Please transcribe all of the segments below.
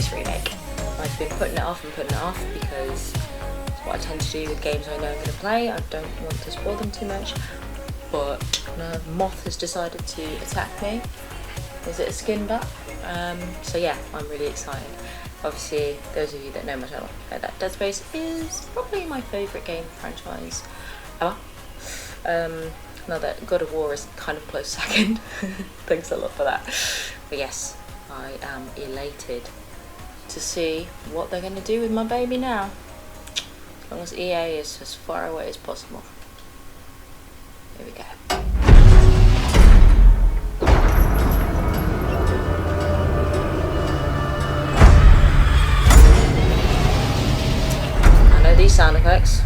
Space Remake. I've been putting it off because it's what I tend to do with games I know I'm going to play. I don't want to spoil them too much, but Moth has decided to attack me. Is it a skin back? So yeah, I'm really excited. Obviously, those of you that know my channel know that Dead Space is probably my favourite game franchise ever. Now that God of War is kind of close second. Thanks a lot for that. But yes, I am elated to see what they're going to do with my baby now. As long as EA is as far away as possible. Here we go. I know these sound effects.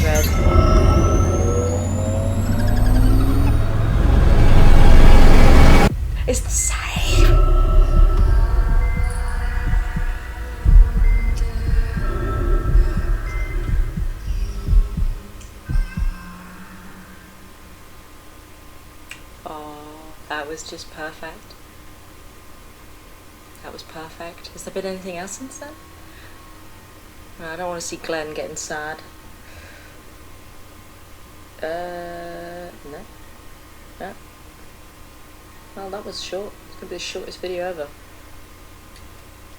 Red. It's the same. Oh, that was just perfect. That was perfect. Has there been anything else since then? No, I don't want to see Glenn getting sad. No. No. Well, that was short. It's going to be the shortest video ever.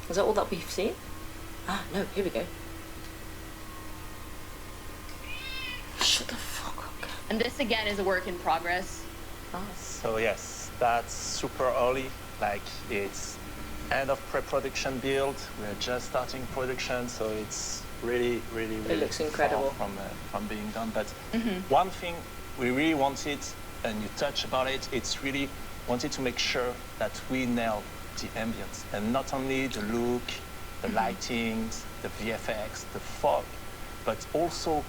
Is that all that we've seen? Ah, no, here we go. Shut the fuck up. And this again is a work in progress. Oh. So yes, that's super early. Like, it's end of pre-production build. We're just starting production, so it's really it looks incredible from being done. But one thing we really wanted, and you touched about it, it's really wanted to make sure that we nail the ambience, and not only the look, the lighting, the VFX, the fog, but also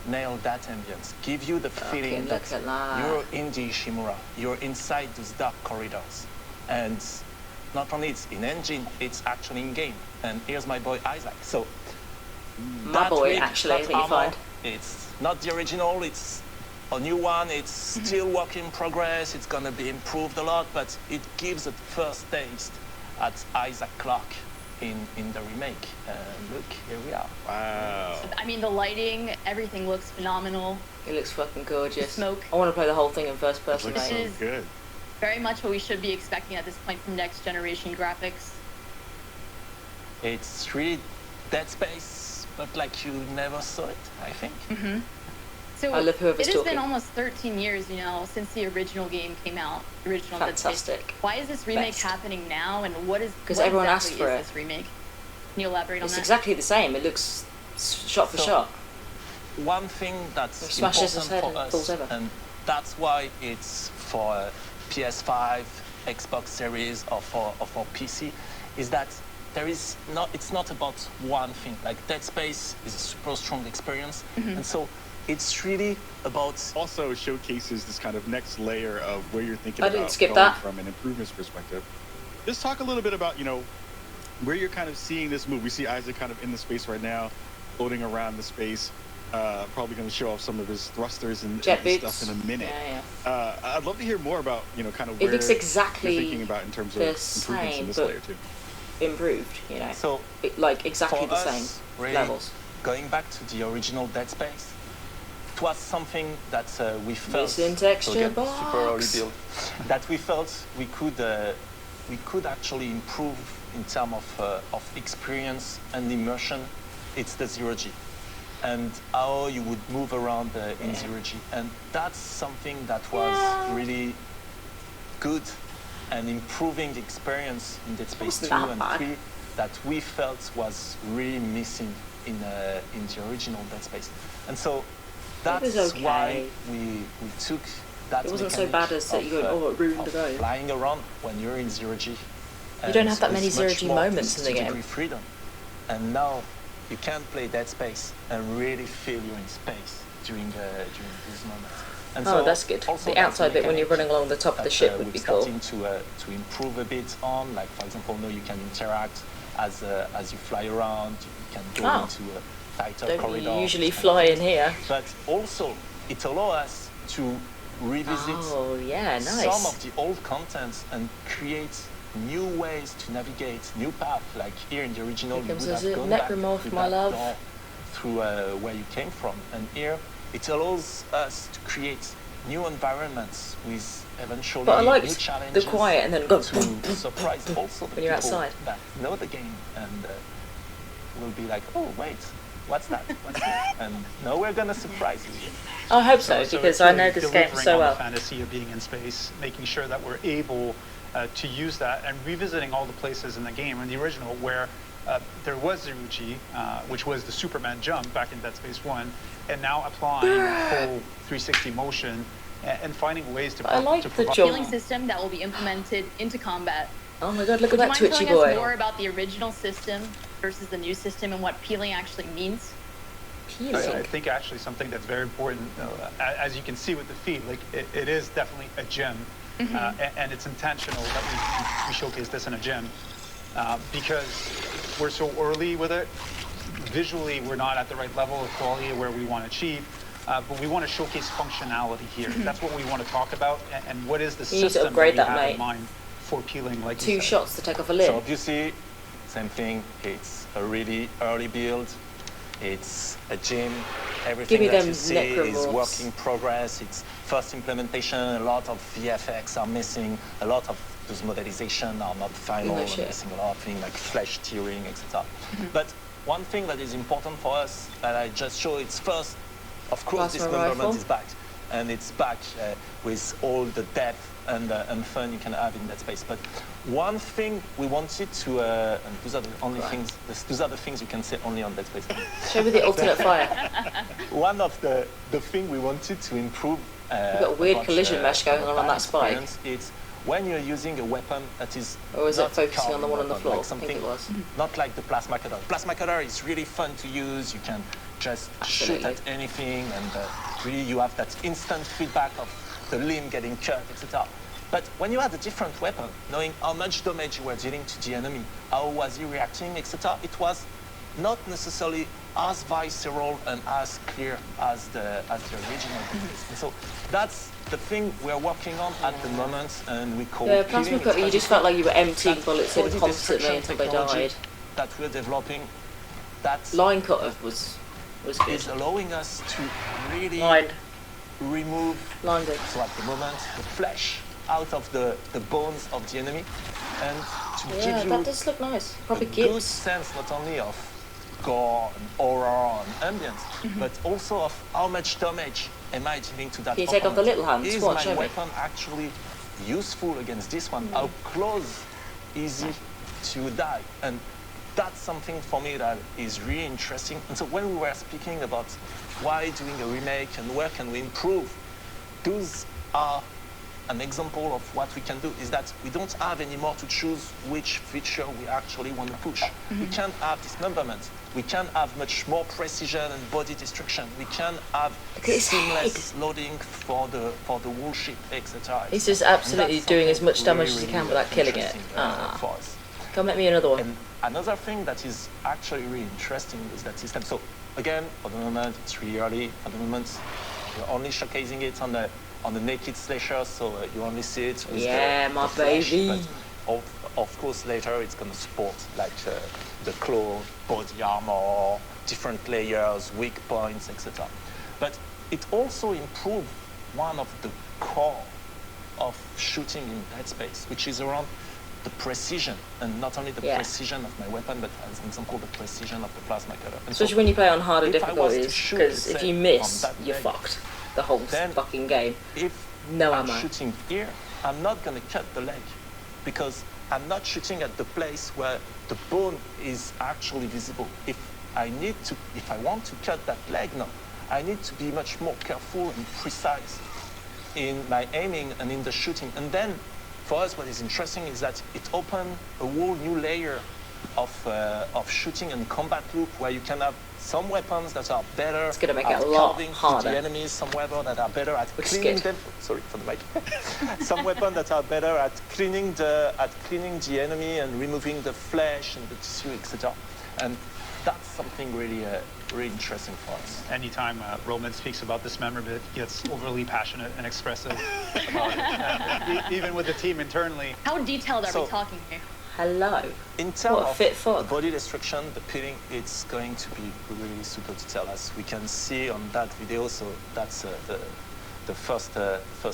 nail that ambience. Give you the feeling that you're in the Ishimura, you're inside those dark corridors. And not only it's in engine, it's actually in game. And here's my boy Isaac. So my boy, actually, I think you find. It's not the original, it's a new one, it's still work in progress, it's gonna be improved a lot, but it gives a first taste at Isaac Clarke in the remake. And look, here we are. Wow. I mean, the lighting, everything looks phenomenal. It looks fucking gorgeous. The smoke. I want to play the whole thing in first person. It looks so good. Very much what we should be expecting at this point from next generation graphics. It's really Dead Space, but like you never saw it, I think. So I love whoever's it has talking. been almost 13 years, you know, since the original game came out. Original Dead Space. Fantastic. Why is this remake Best. happening now, and what is? Because what everyone exactly asked for is it. This remake? Can you elaborate on It's that? exactly the same. It looks shot for shot. One thing that's Smashes his important head for and falls us, over. and that's why it's for PS5, Xbox Series, or for PC, is that it's not about one thing. Like Dead Space is a super strong experience, and so it's really about. Also showcases this kind of next layer of where you're thinking I about didn't skip going that. from an improvements perspective. Just talk a little bit about, you know, where you're kind of seeing this move. We see Isaac kind of in the space right now, floating around the space. Probably going to show off some of his thrusters and stuff in a minute. Yeah. I'd love to hear more about, you know, kind of It where looks exactly you're thinking about in terms of the improvements same, in this but layer too. improved, you know. So like exactly for the us, same really, levels. Going back to the original Dead Space, it was something that we felt. Missing texture box. Super early build. That we felt we could actually improve in terms of experience and immersion. It's the zero G, and how you would move around in zero G, and that's something that was really good and improving the experience in Dead Space 2 and 3 that we felt was really missing in the original Dead Space. And so that's why we took that It wasn't so mechanic bad as that you of, go, oh, it ruined the of game. flying around when you're in 0G. You don't have that many It's much 0G more moments in the game. 60-degree freedom. And now you can play Dead Space and really feel you're in space during these moments. And Oh, that's good. also The that outside bit when you're running along the top of the that, ship would be we're cool. starting to improve a bit on, like for example, now you can interact as you fly around. You can go into a tighter Don't corridor. you usually fly in here? But also, it allows us to revisit Oh, yeah, nice. some of the old contents and create new ways to navigate, new paths. Like here in the original, you would have gone back Necromorph, to my that love. door through where you came from. And here, it allows us to create new environments with eventually But I new liked challenges the quiet and then go to surprise also the when you're people outside. that know the game and will be like, oh wait, what's that? What's that? And now we're gonna surprise you. I hope so, So because it's I really know this game delivering so on well. the fantasy of being in space, making sure that we're able to use that and revisiting all the places in the game in the original where there was zero G, which was the Superman jump back in Dead Space 1, and now applying full 360 motion and finding ways to I like the provide jump. Healing system that will be implemented into combat. Oh my god, look Would at you that mind twitchy telling us boy. more about the original system versus the new system and what peeling actually means? I Peeling. think actually something that's very important, as you can see with the feed, like it is definitely a gym, and it's intentional that we showcase this in a gym because we're so early with it. Visually, we're not at the right level of quality where we want to achieve, but we want to showcase functionality here. That's what we want to talk about, and what is the You need to system upgrade that we that, have mate. in mind for peeling, like you Two said. shots to take off a So lid. obviously, same thing. It's a really early build. It's a gym. Everything me that them you see is necromorphs. work in progress. It's first implementation. A lot of VFX are missing. A lot of those modelizations are not final. No We're shit. missing a lot of things like flesh tearing, etc. But one thing that is important for us that I just show, it's first, of course, Plasma dismemberment rifle. is back. And it's back with all the depth and fun you can have in that space. But one thing we wanted to, and those are the only things, those are the things you can say only on Dead Space. Show me the alternate fire. One of the thing we wanted to improve. We've got a weird about, collision mesh going on that spike. experience, it's when you're using a weapon that is Or is it not a focusing on the carving one on the weapon, floor? like I think something it was. not like the plasma cutter. Plasma cutter is really fun to use. You can just shoot Absolutely. at anything, and really you have that instant feedback of the limb getting cut, etc. But when you had a different weapon, knowing how much damage you were dealing to the enemy, how was he reacting, etc., it was not necessarily as visceral and as clear as the original. And so that's the thing we're working on at the moment, and we call The plasma cutter, you just felt like you were emptying bullets in body constantly destruction until they technology died. that we're developing. That Line cutter was good. is allowing us to really Line. remove, Line good. so at the moment, the flesh out of the bones of the enemy, and to Yeah, give you that does look nice. a Probably good gives. sense not only of gore and horror and ambience, but also of how much damage am I dealing to that Can you take off the opponent. little hands? Is What, my show me. weapon actually useful against this one? How close is it to die? And that's something for me that is really interesting. And so when we were speaking about why doing a remake and where can we improve, those are an example of what we can do, is that we don't have anymore to choose which feature we actually want to push. We can have dismemberment. We can have much more precision and body destruction. We can have Look at his seamless loading for the whole ship, etc. He's just And absolutely that's doing as something much damage really, as he can really without killing it. interesting, Ah. for us. Come make me another one. And another thing that is actually really interesting is that system. So again, for the moment, it's really early. For the moment, you're only showcasing it on the naked slasher, so you only see it with Yeah, the my flesh, baby. but of course, later it's going to support like the claw, body armor, different layers, weak points, etc. But it also improved one of the core of shooting in Dead Space, which is around the precision, and not only the Yeah. precision of my weapon, but as an example, the precision of the plasma cutter. And Especially so when you play on harder if I was to difficulties, shoot, because if say, you miss, on that you're leg, fucked. The whole then fucking game. if No I'm ammo. shooting here, I'm not going to cut the leg, because I'm not shooting at the place where the bone is actually visible. If I want to cut that leg now, I need to be much more careful and precise in my aiming and in the shooting. And then, for us, what is interesting is that it opened a whole new layer of shooting and combat loop where you can have some weapons that are better It's gonna make at it a lot carving through harder. the enemies, some weapons that are better at Which is cleaning good. them. Sorry for the mic. Some weapons that are better at cleaning the enemy and removing the flesh and the tissue, etc. And that's something really really interesting for us. Anytime Roman speaks about dismemberment, he gets overly passionate and expressive about it. Even with the team internally. How detailed are So- we talking here? Hello. In terms What a of fit the fuck. body destruction, the peeling, it's going to be really super detailed, as we can see on that video. So that's the first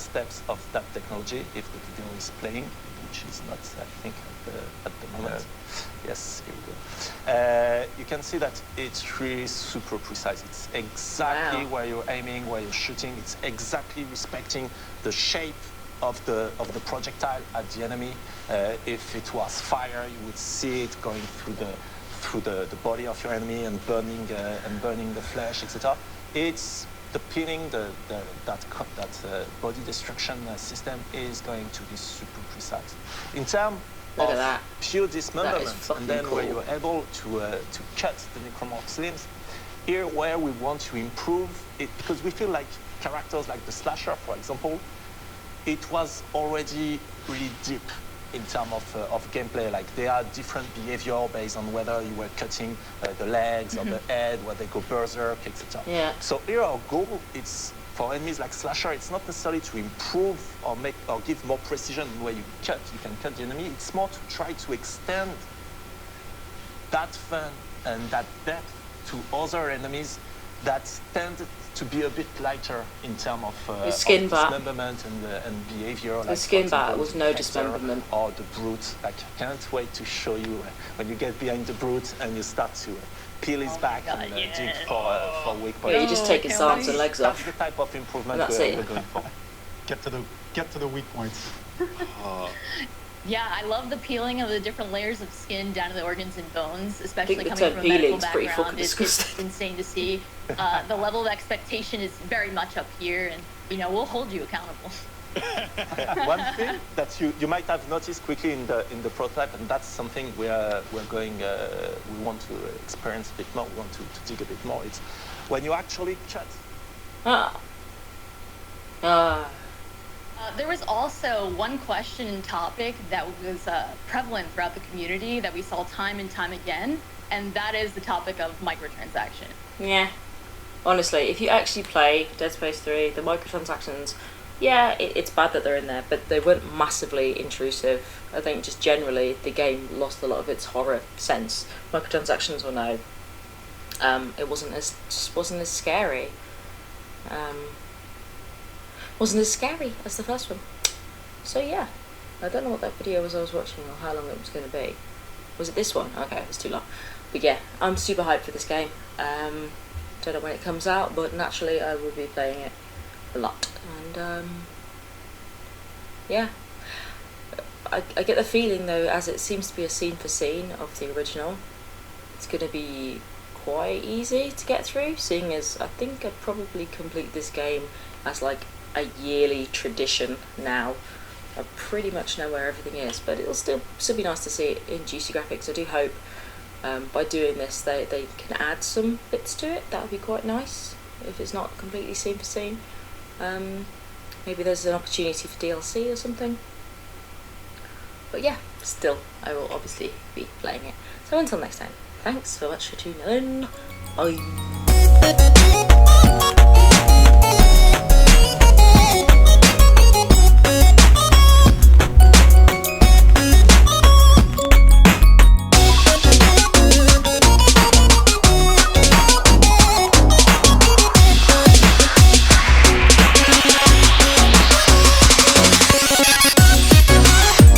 steps of that technology, if the video is playing, which is not, I think, at the moment. Yes, here we go. You can see that it's really super precise. It's exactly Wow. where you're aiming, where you're shooting. It's exactly respecting the shape of the projectile at the enemy. If it was fire, you would see it going through the body of your enemy and burning the flesh, etc. It's the peeling, that body destruction system is going to be super precise. In terms Look at of that. pure That is dismemberment, fucking and then where cool. you're able to cut the necromorph's limbs, here where we want to improve it, because we feel like characters like the slasher, for example, it was already really deep in terms of gameplay. Like there are different behavior based on whether you were cutting the legs or the head, where they go berserk, etc. Yeah. So here our goal, it's for enemies like slasher, it's not necessarily to improve or give more precision where you cut. You can cut the enemy. It's more to try to extend that fun and that depth to other enemies that tend to be a bit lighter in terms of skin bat. dismemberment and behavior. The skin bat with no Hector dismemberment. or the brute. Like, I can't wait to show you when you get behind the brute and you start to peel his back God, and yeah. dig for weak Yeah, points. you just take his can't arms wait. and legs That's off. the type of improvement And that's we're it. going for. Get to the weak points. Yeah, I love the peeling of the different layers of skin down to the organs and bones, especially the coming term from a medical peeling's pretty background. fucking It's disgusting. insane to see. The level of expectation is very much up here, and we'll hold you accountable. One thing that you might have noticed quickly in the prototype, and that's something we want to experience a bit more, we want to dig a bit more, it's when you actually cut. There was also one question and topic that was prevalent throughout the community that we saw time and time again, and that is the topic of microtransaction. Yeah. Honestly, if you actually play Dead Space 3, the microtransactions, yeah, it's bad that they're in there, but they weren't massively intrusive. I think just generally the game lost a lot of its horror sense. Microtransactions or no, it wasn't as scary. Wasn't as scary as the first one. So yeah, I don't know what that video was I was watching or how long it was going to be. Was it this one? Okay, it's too long. But yeah, I'm super hyped for this game. Don't know when it comes out, but naturally I will be playing it a lot. And yeah, I get the feeling though, as it seems to be a scene for scene of the original, it's going to be quite easy to get through, seeing as I think I'd probably complete this game as like a yearly tradition now. I pretty much know where everything is, but it'll still be nice to see it in juicy graphics. I do hope by doing this they can add some bits to it. That would be quite nice if it's not completely scene for scene. Maybe there's an opportunity for DLC or something. But yeah, still, I will obviously be playing it. So until next time, thanks so much for tuning in. Bye.